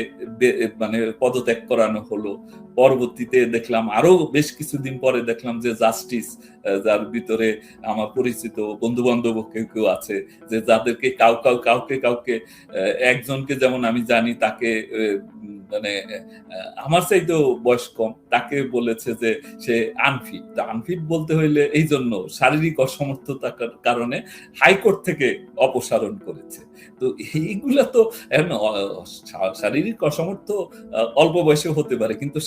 Speaker 1: মানে পদত্যাগ করানো হলো। পরবর্তীতে দেখলাম আরো বেশ কিছুদিন পরে দেখলাম যে জাস্টিস, যার ভিতরে আমার পরিচিত বন্ধু বান্ধব কেউ কেউ আছে যে যাদেরকে কাউকে একজনকে যেমন আমি জানি তাকে মানে আমার চাইতেও বয়স কম, তাকে বলেছে যে সে আনফিট। আনফিট বলতে হইলে এই জন্য শারীরিক অসমর্থতার কারণে হাইকোর্ট থেকে অপসারণ করেছে। তো এইগুলা তো শারীরিক অসমর্থ অল্প বয়সে হতে পারে, কিন্তু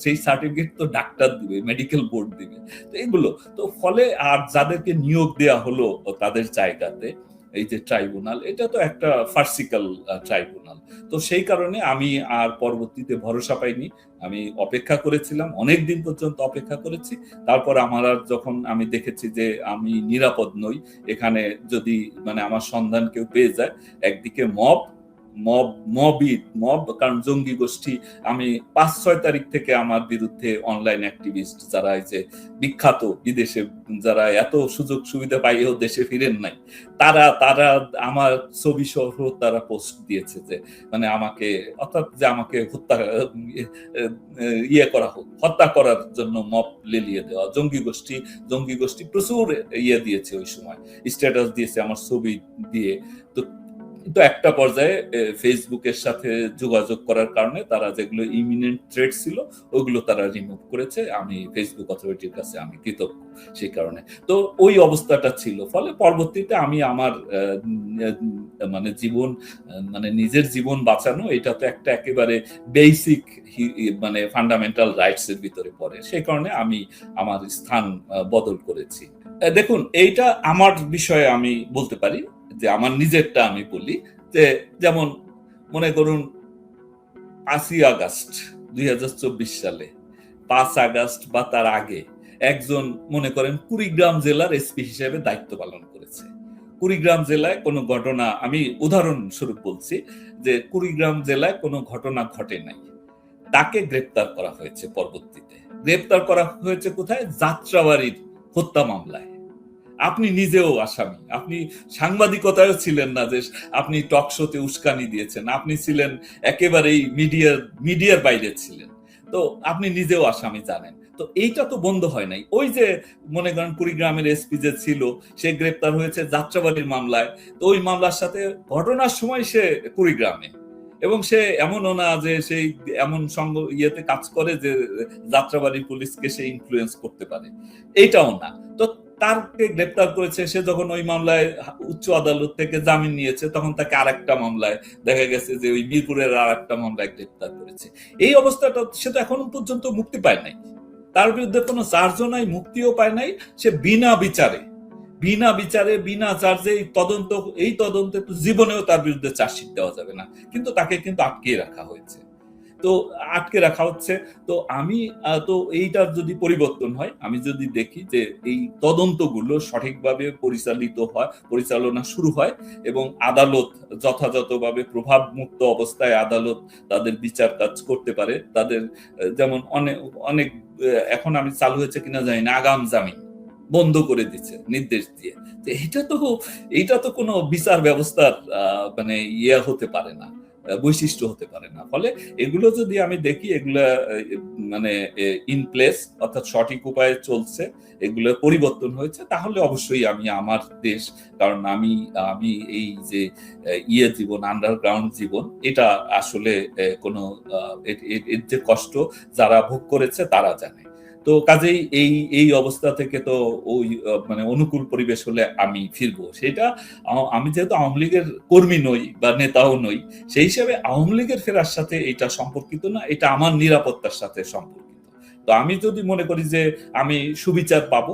Speaker 1: সেই সার্টিফিকেট তো ডাক্তার দিবে, মেডিকেল বোর্ড দিবে। তো এগুলো তো ফলে আর যাদেরকে নিয়োগ দেয়া হলো তাদের জায়গাতে এই যে ট্রাইব্যুনাল, এটা তো একটা ফার্সিক্যাল ট্রাইব্যুনাল। তো সেই কারণে আমি আর পরবর্তীতে ভরসা পাইনি। আমি অপেক্ষা করেছিলাম, অনেক দিন পর্যন্ত অপেক্ষা করেছি। তারপর আমার আর যখন আমি দেখেছি যে আমি নিরাপদ নই, এখানে যদি মানে আমার সন্ধান কেউ পেয়ে যায়, একদিকে মব কারণ জঙ্গি গোষ্ঠী, আমি ৫-৬ তারিখ থেকে আমার বিরুদ্ধে অনলাইন অ্যাক্টিভিস্ট যারা এই যে বিখ্যাত বিদেশে, যারা এত সুযোগ সুবিধা পাইয়েও দেশে ফিরেন নাই, তারা আমার ছবি সহ তারা পোস্ট দিয়েছে যে মানে আমাকে, অর্থাৎ যে আমাকে হত্যা করার জন্য মব লেলিয়ে দেওয়া। জঙ্গি গোষ্ঠী প্রচুর দিয়েছে, ওই সময় স্ট্যাটাস দিয়েছে আমার ছবি দিয়ে। তো কিন্তু একটা পর্যায়ে ফেসবুকের সাথে যোগাযোগ করার কারণে তারা যেগুলো ইমিনেন্ট থ্রেট ছিল ওগুলো তারা রিমুভ করেছে। আমি ফেসবুক অথরিটির কাছে আমি কৃতজ্ঞ সেই কারণে। তো ওই অবস্থাটা ছিল, ফলে পরবর্তীতে আমি আমার মানে জীবন, মানে নিজের জীবন বাঁচানো, এটা তো একটা একেবারে বেসিক মানে ফান্ডামেন্টাল রাইটস এর ভিতরে পড়ে, সেই কারণে আমি আমার স্থান বদল করেছি। দেখুন, এইটা আমার বিষয়ে আমি বলতে পারি যে আমার নিজেরটা আমি বলি যে, যেমন মনে করুন ৫ই আগস্ট ২০২৪ সালে ৫ আগস্ট বা তার আগে একজন মনে করেন কুড়িগ্রাম জেলার এসপি হিসেবে দায়িত্ব পালন করেছে। কুড়িগ্রাম জেলায় কোনো ঘটনা, আমি উদাহরণস্বরূপ বলছি যে কুড়িগ্রাম জেলায় কোনো ঘটনা ঘটে নাই, তাকে গ্রেপ্তার করা হয়েছে। পরবর্তীতে গ্রেপ্তার করা হয়েছে কোথায়? যাত্রাবাড়ির হত্যা মামলায়। আপনি নিজেও আসামি, আপনি সাংবাদিকতায়ও ছিলেন না যে আপনি টক শোতে উস্কানি দিয়েছেন, আপনি ছিলেন একেবারেই মিডিয়ার বাইরে ছিলেন, তো আপনি নিজেও আসামি, জানেন। তো এইটা তো বন্ধ হয় নাই। ওই যে মনে করেন কুড়িগ্রামের এসপি যে ছিল, সে গ্রেপ্তার হয়েছে যাত্রাবাড়ির মামলায়। তো ওই মামলার সাথে ঘটনার সময় সে কুড়িগ্রামে, এবং সে এমনও না যে সেই এমন সঙ্গ কাজ করে যে যাত্রাবাড়ির পুলিশকে সে ইনফ্লুয়েন্স করতে পারে, এইটাও না। তো তারকে গ্রেপ্তার করেছে, সে যখন ওই মামলায় উচ্চ আদালত থেকে জামিন নিয়েছে, তখন তাকে আরেকটা মামলায় দেখা গেছে যে ওই মিরপুরের আরেকটা মামলায় গ্রেপ্তার করেছে। এই অবস্থাটা সে তো এখনো পর্যন্ত মুক্তি পায় নাই, তার বিরুদ্ধে কোনো চার্জও নাই, মুক্তিও পায় নাই। সে বিনা বিচারে বিনা চার্জে এই তদন্তে তো জীবনেও তার বিরুদ্ধে চার্জশিট দেওয়া যাবে না, কিন্তু তাকে কিন্তু আটকে রাখা হয়েছে। তো আটকে রাখা হচ্ছে। তো আমি তো এইটার যদি পরিবর্তন হয়, আমি যদি দেখি যে এই তদন্তগুলো সঠিকভাবে পরিচালনা শুরু হয় এবং আদালত যথাযথভাবে প্রভাব মুক্ত অবস্থায় আদালত তাদের বিচার কাজ করতে পারে, তাদের যেমন অনেক এখন আমি চালু হয়েছে কিনা জানি না, আগাম জামিন বন্ধ করে দিচ্ছে নির্দেশ দিয়ে। এইটা তো কোনো বিচার ব্যবস্থার মানে হতে পারে না, বৈশিষ্ট্য হতে পারে না। ফলে এগুলো যদি আমি দেখি, এগুলা মানে ইন প্লেস, অর্থাৎ সঠিক উপায়ে চলছে, এগুলো পরিবর্তন হয়েছে, তাহলে অবশ্যই আমি আমার দেশ, কারণ আমি এই যে জীবন, আন্ডারগ্রাউন্ড জীবন, এটা আসলে কোনো এর যে কষ্ট যারা ভোগ করেছে তারা জানে। তো কাজেই এই অবস্থা থেকে তো ওই মানে অনুকূল পরিবেশ হলে আমি ফিরবো, সেটা আমি যেহেতু আওয়ামী লীগের কর্মী নই বা নেতাও নই, সেই হিসেবে আওয়ামী লীগের ফেরার সাথে এটা সম্পর্কিত না, এটা আমার নিরাপত্তার সাথে সম্পর্কিত। তো আমি যদি মনে করি যে আমি সুবিচার পাবো,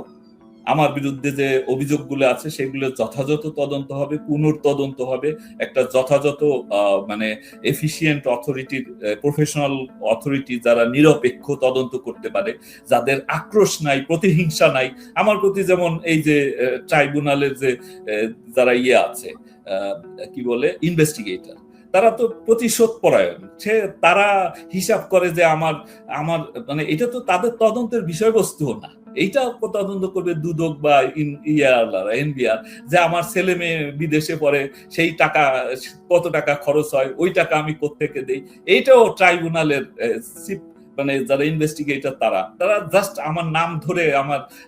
Speaker 1: আমার বিরুদ্ধে যে অভিযোগগুলো আছে সেগুলো যথাযথ তদন্ত হবে, পুনর্তদন্ত হবে, একটা যথাযথ মানে এফিশিয়েন্ট অথরিটির, প্রফেশনাল অথরিটি যারা নিরপেক্ষ তদন্ত করতে পারে, যাদের আক্রোশ নাই, প্রতিহিংসা নাই। আমার প্রতি যেমন এই যে ট্রাইব্যুনালের যে যারা আছে কি বলে ইনভেস্টিগেটর, তারা তো প্রতিশোধ পরায়ণ, তারা হিসাব করে যে আমার আমার মানে এটা তো তাদের তদন্তের বিষয়বস্তু না। এইটা তদন্ত করবে দুদক বা এনবিআর, যে আমার ছেলে মেয়ে বিদেশে পড়ে, সেই টাকা কত টাকা খরচ হয়, ওই টাকা আমি কোত্থেকে দেই। এইটাও ট্রাইব্যুনালের মানে যারা ইনভেস্টিগেটর তারা জাস্ট আমার নাম ধরে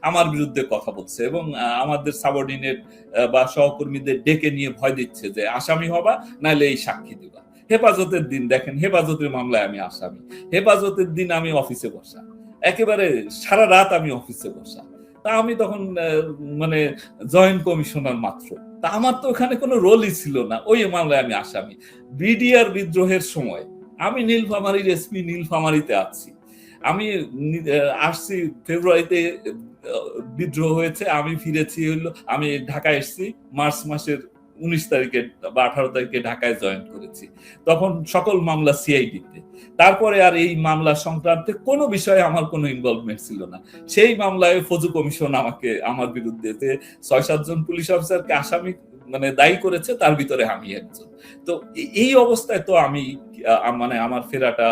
Speaker 1: আমার বিরুদ্ধে কথা বলছে এবং আমাদের সাবঅর্ডিনেট বা সহকর্মীদের ডেকে নিয়ে ভয় দিচ্ছে যে আসামি হবা, নাহলে এই সাক্ষী দিবা। হেফাজতের দিন দেখেন, হেফাজতের মামলায় আমি আসামি, হেফাজতের দিন আমি অফিসে বসা, একেবারে সারা রাত আমি অফিসে বসা। তা আমি তখন মানে জয়েন্ট কমিশনার মাত্র, তা আমার তো ওখানে কোনো রোলই ছিল না, ওই মামলায় আমি আসামি। বিডিআর বিদ্রোহের সময় আমি নীলফামারীর এসপি, নীলফামারীতে আছি। আমি আসছি ফেব্রুয়ারিতে, বিদ্রোহ হয়েছে, আমি ফিরেছি হইলো, আমি ঢাকায় এসেছি মার্চ মাসের 19 তারিখে বা 18 তারিখে ঢাকায় জয়েন করেছি। তখন সকল মামলা সিআইডিতে। তারপরে আর এই মামলা সংক্রান্তে কোনো বিষয়ে আমার কোনো ইনভলভমেন্ট ছিল না। সেই মামলায় ফৌজ কমিশন আমাকে, আমার বিরুদ্ধে যে 6-7 জন পুলিশ অফিসারকে আসামি মানে দায়ী করেছে, তার ভিতরে আমি একজন। তো এই অবস্থায় তো আমি মানে আমার ফেরাটা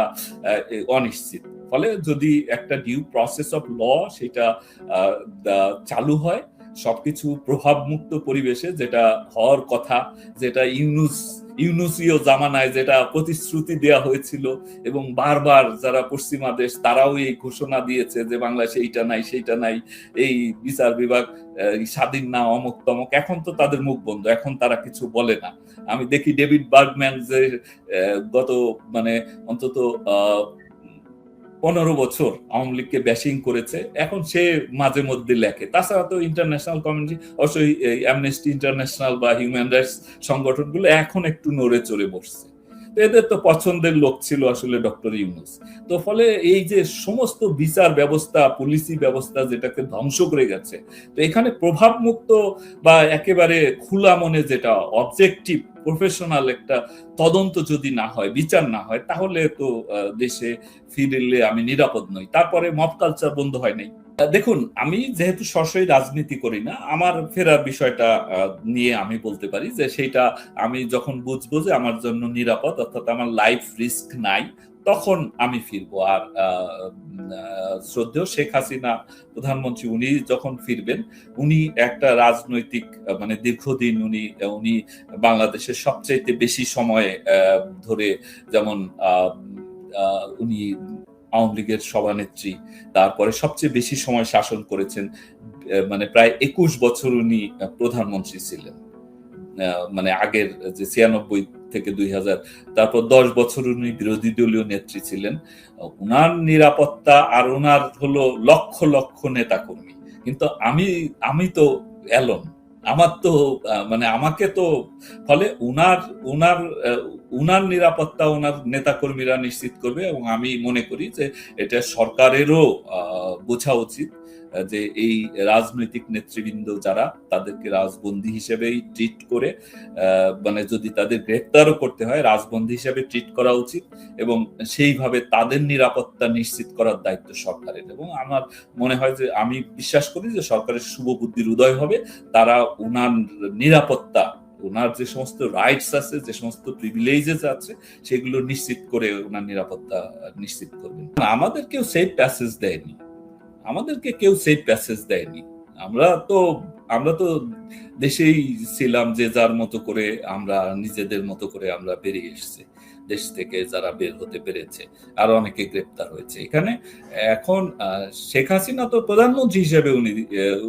Speaker 1: অনিশ্চিত। ফলে যদি একটা ডিউ প্রসেস অফ ল সেটা চালু হয়, সবকিছু প্রভাব মুক্ত পরিবেশে, যেটা হওয়ার কথা, যেটা ইউনুসীয় জামানায় যেটা প্রতিশ্রুতি দেওয়া হয়েছিল এবং বারবার যারা পশ্চিমা দেশ তারাও এই ঘোষণা দিয়েছে যে বাংলাদেশে এইটা নাই সেইটা নাই, এই বিচার বিভাগ স্বাধীন না, অমুক তমক। এখন তো তাদের মুখ বন্ধ, এখন তারা কিছু বলে না। আমি দেখি ডেভিড বার্গম্যান যে গত মানে অন্তত 15 বছর আওয়ামী লীগকে ব্যাশিং করেছে, এখন সে মাঝে মধ্যে লেখে। তাছাড়া তো ইন্টারন্যাশনাল কমিউনিটি, অবশ্যই অ্যামনেস্টি ইন্টারন্যাশনাল বা হিউম্যান রাইটস সংগঠনগুলো এখন একটু নড়ে চড়ে বসছে। এদের তো পছন্দের লোক ছিল আসলে ডক্টর ইউনূস। তো ফলে এই যে সমস্ত বিচার ব্যবস্থা, পুলিশি ব্যবস্থা যেটাকে ধ্বংস করে গেছে, তো এখানে প্রভাব মুক্ত বা একেবারে খোলা মনে যেটা অবজেক্টিভ প্রফেশনাল একটা তদন্ত যদি না হয়, বিচার না হয়, তাহলে তো দেশে ফিরলে আমি নিরাপদ নই। তারপরে মব কালচার বন্ধ হয় নাই। দেখুন, আমি যেহেতু সরাসরি রাজনীতি করি না, আমার ফেরার বিষয়টা নিয়ে আমি বলতে পারি যে সেইটা আমি যখন বুঝবো যে আমার জন্য নিরাপদ, অর্থাৎ আমার লাইফ রিস্ক নাই, তখন আমি ফিরবো। আর শ্রদ্ধেয় শেখ হাসিনা প্রধানমন্ত্রী, উনি যখন ফিরবেন, উনি একটা রাজনৈতিক মানে দীর্ঘদিন উনি বাংলাদেশের সবচাইতে বেশি সময় ধরে, যেমন উনি আওয়ামী লীগের সভানেত্রী, তারপরে সবচেয়ে বেশি সময় শাসন করেছেন, মানে প্রায় 21 বছর উনি প্রধানমন্ত্রী ছিলেন, মানে আগের যে 96 থেকে 2000, তারপর 10 বছর উনি বিরোধী দলীয় নেত্রী ছিলেন। উনার নিরাপত্তা আর উনার হলো লক্ষ লক্ষ নেতাকর্মী, কিন্তু আমি তো এলন, আমার তো মানে আমাকে তো, ফলে উনার নিরাপত্তা উনার নেতাকর্মীরা নিশ্চিত করবে। এবং আমি মনে করি যে এটা সরকারেরও বোঝা উচিত যে এই রাজনৈতিক নেতৃবৃন্দ যারা, তাদেরকে রাজবন্দী হিসেবেই ট্রিট করে, মানে যদি তাদের গ্রেফতারও করতে হয়, রাজবন্দী হিসেবে ট্রিট করা উচিত এবং সেইভাবে তাদের নিরাপত্তা নিশ্চিত করার দায়িত্ব সরকারের। এবং আমার মনে হয় যে, আমি বিশ্বাস করি যে সরকারের শুভ বুদ্ধির উদয় হবে, তারা উনার নিরাপত্তা, ওনার যে সমস্ত রাইটস আছে, যে সমস্ত প্রিভিলেজেস আছে, সেগুলো নিশ্চিত করে ওনার নিরাপত্তা নিশ্চিত করবেন। আমাদের কেউ সেফ প্যাসেজ দেয়নি, আমাদেরকে কেউ সেফ প্যাসেজ দেয়নি। আমরা তো দেশেই ছিলাম, যে যার মতো করে আমরা নিজেদের মতো করে আমরা বেরিয়ে এসেছি দেশ থেকে। যারা বের হতে পেরেছে, আর অনেকে গ্রেপ্তার হয়েছে এখানে। এখন শেখ হাসিনা তো প্রধানমন্ত্রী হিসেবে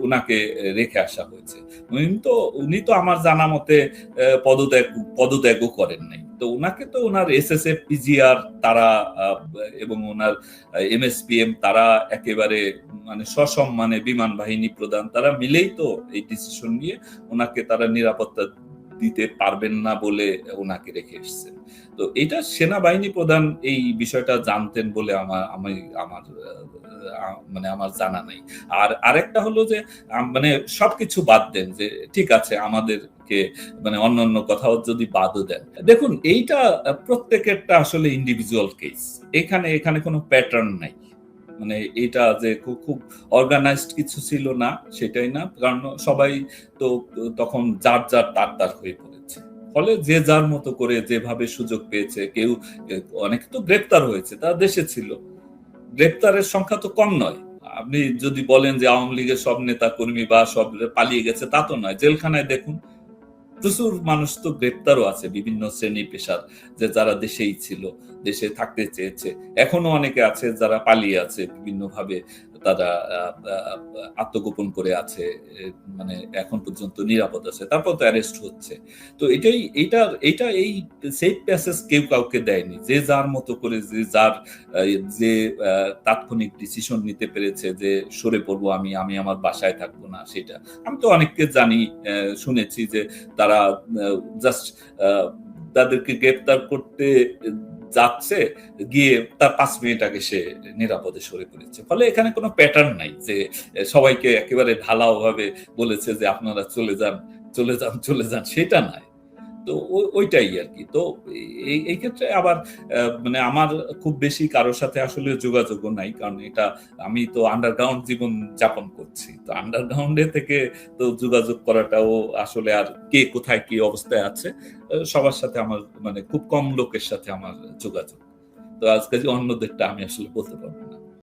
Speaker 1: উনাকে রেখে আসা হয়েছে। উনি তো আমার জানা মতে পদত্যাগও করেন নাই। তো উনাকে তো ওনার এসএসএফ, পিজিআর তারা এবং ওনার এমএসপিএম তারা একেবারে মানে সসম্মানে, বিমান বাহিনী প্রধান তারা মিলেই তো এই ডিসিশন নিয়ে ওনাকে তারা নিরাপত্তা দিতে পারবেন না বলে ওনাকে রেখে এসেছেন। তো এটা সেনাবাহিনী প্রধান এই বিষয়টা জানতেন বলে আমার জানা নাই। আর আরেকটা হলো যে মানে সবকিছু বাদ দেন, যে ঠিক আছে আমাদেরকে মানে অন্যান্য কথাও যদি বাদও দেন, দেখুন এইটা প্রত্যেকেরটা আসলে ইন্ডিভিজুয়াল কেস। এখানে কোনো প্যাটার্ন নাই। মানে এটা যে খুব অর্গানাইজড কিছু ছিল না, সেটাই না। কারণ সবাই তো তখন যার তার হয়ে পড়েছে। ফলে যে যার মতো করে যেভাবে সুযোগ পেয়েছে, কেউ অনেকে তো গ্রেপ্তার হয়েছে, তারা দেশে ছিল। গ্রেপ্তারের সংখ্যা তো কম নয়। আপনি যদি বলেন যে আওয়ামী লীগের সব নেতা কর্মী বা সব পালিয়ে গেছে, তা তো নয়। জেলখানায় দেখুন প্রচুর মানুষ তো গ্রেপ্তারও আছে, বিভিন্ন শ্রেণী পেশার, যে যারা দেশেই ছিল, দেশে থাকতে চেয়েছে। এখনো অনেকে আছে যারা পালিয়ে আছে, বিভিন্ন ভাবে তারা আত্মগোপন করে আছে, মানে এখন পর্যন্ত নিরাপদ আছে, তারপর তো অ্যারেস্ট হচ্ছে। তো এইটা এই সেফ প্যাসেজ কেউ কাউকে দেয়নি। যে যার মতো করে, যে তাৎক্ষণিক ডিসিশন নিতে পেরেছে যে সরে পড়বো, আমি আমার বাসায় থাকবো না, সেটা আমি তো অনেককে জানি, শুনেছি যে তারা জাস্ট তাদেরকে গ্রেপ্তার করতে যাচ্ছে, গিয়ে তার 5 মিনিট আগে সে নিরাপদে সরে পড়েছে। ফলে এখানে কোনো প্যাটার্ন নাই যে সবাইকে একেবারে ঢালাও ভাবে বলেছে যে আপনারা চলে যান, সেটা নাই। তো ওইটাই আর কি। তো এই ক্ষেত্রে আবার মানে আমার খুব বেশি কারোর সাথে আসলে যোগাযোগও নাই, কারণ এটা আমি তো আন্ডারগ্রাউন্ড জীবন যাপন করছি। তো আন্ডারগ্রাউন্ডে থেকে তো যোগাযোগ করাটাও আসলে, আর কে কোথায় কি অবস্থায় আছে সবার সাথে আমার মানে খুব কম লোকের সাথে আমার যোগাযোগ। তো আজকে যে অন্যদেরটা আমি আসলে বলতে পারবো।